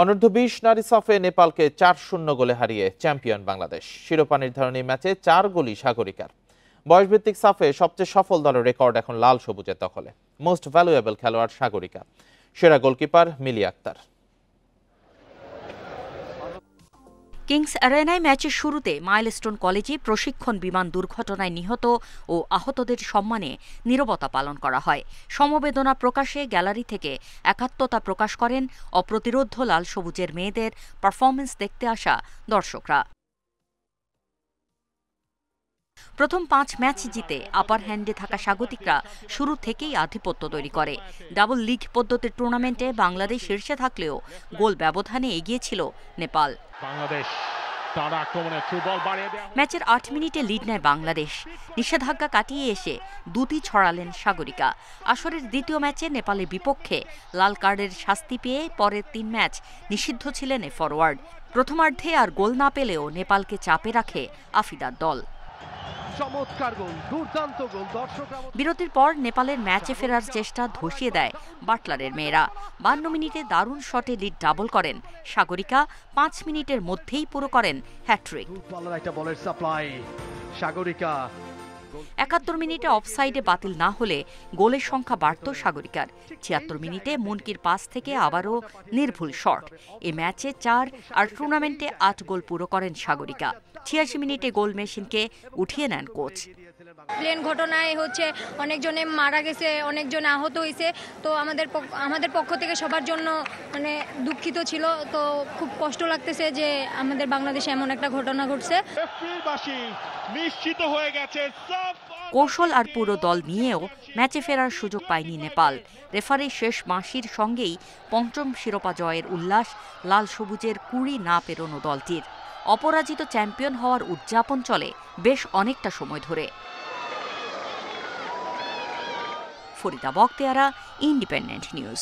অনূর্ধ্ব-20 নারী সাফে নেপালকে 4-0 গোলে হারিয়ে চ্যাম্পিয়ন বাংলাদেশ। শিরোপা নির্ধারণী ম্যাচে 4 গোলই সাগরিকার। বয়সভিত্তিক সাফে সবচেয়ে সফল দলের রেকর্ড এখন লাল সবুজের দখলে। মোস্ট ভ্যালুয়েবল খেলোয়াড় সাগরিকা, সেরা গোলকিপার মিলি আক্তার। কিংস অ্যারেনায় ম্যাচের শুরুতে মাইলস্টোন কলেজে প্রশিক্ষণ বিমান দুর্ঘটনায় নিহত ও আহতদের সম্মানে নীরবতা পালন করা হয়। সমবেদনা প্রকাশে গ্যালারি থেকে একাত্মতা প্রকাশ করেন অপ্রতিরোধ্য লাল সবুজের মেয়েদের পারফরমেন্স দেখতে আসা দর্শকরা। প্রথম 5 ম্যাচ জিতে আপার হ্যান্ডে থাকা স্বাগতিকরা শুরু থেকেই আধিপত্য তৈরি করে। ডাবল লিগ পদ্ধতির টুর্নামেন্টে বাংলাদেশ শীর্ষে থাকলেও গোল ব্যবধানে এগিয়ে ছিল নেপাল। ম্যাচের 8 মিনিটে লিড নেয় বাংলাদেশ। নিষেধাজ্ঞা কাটিয়ে এসে দুটি ছড়ালেন সাগরিকা। আসরের দ্বিতীয় ম্যাচে নেপালের বিপক্ষে লাল কার্ডের শাস্তি পেয়ে পরের 3 ম্যাচ নিষিদ্ধ ছিলেন এ ফরওয়ার্ড। প্রথমার্ধে আর গোল না পেলেও নেপালকে চাপে রাখে আফিদার দল। বিরতির পর নেপালের ম্যাচে ফেরার চেষ্টা ধসিয়ে দেয় বাটলারের মেয়েরা। 52 মিনিটে দারুণ শটে লিড ডাবল করেন সাগরিকা। 5 মিনিটের মধ্যেই পুরো করেন হ্যাট্রিক। 71 মিনিটে অফসাইডে বাতিল না হলে গোলের সংখ্যা বাড়ত সাগরিকার। 76 মিনিটে মুনকির পাস থেকে আবারও নির্ভুল শট। এ ম্যাচে 4 আর টুর্নামেন্টে 8 গোল পুরো করেন সাগরিকা। 86 মিনিটে গোল মেশিনকে উঠিয়ে নেন কোচ। প্লেন ঘটনায় অনেকজনে মারা গেছে, অনেকজন আহত হয়েছে। তো আমাদের পক্ষ থেকে সবার জন্য দুঃখিত ছিল। তো খুব কষ্ট লাগতেছে যে আমাদের বাংলাদেশে এমন একটা ঘটনা ঘটছে। কৌশল আর পুরো দল নিয়েও ম্যাচে ফেরার সুযোগ পায়নি নেপাল। রেফারি শেষ মাসির সঙ্গেই 5ম শিরোপা জয়ের উল্লাস লাল সবুজের কুড়ি না পেরোনো দলটির। অপরাজিত চ্যাম্পিয়ন হওয়ার উদযাপন চলে বেশ অনেকটা সময় ধরে। Farida Bakhtiara, Independent news.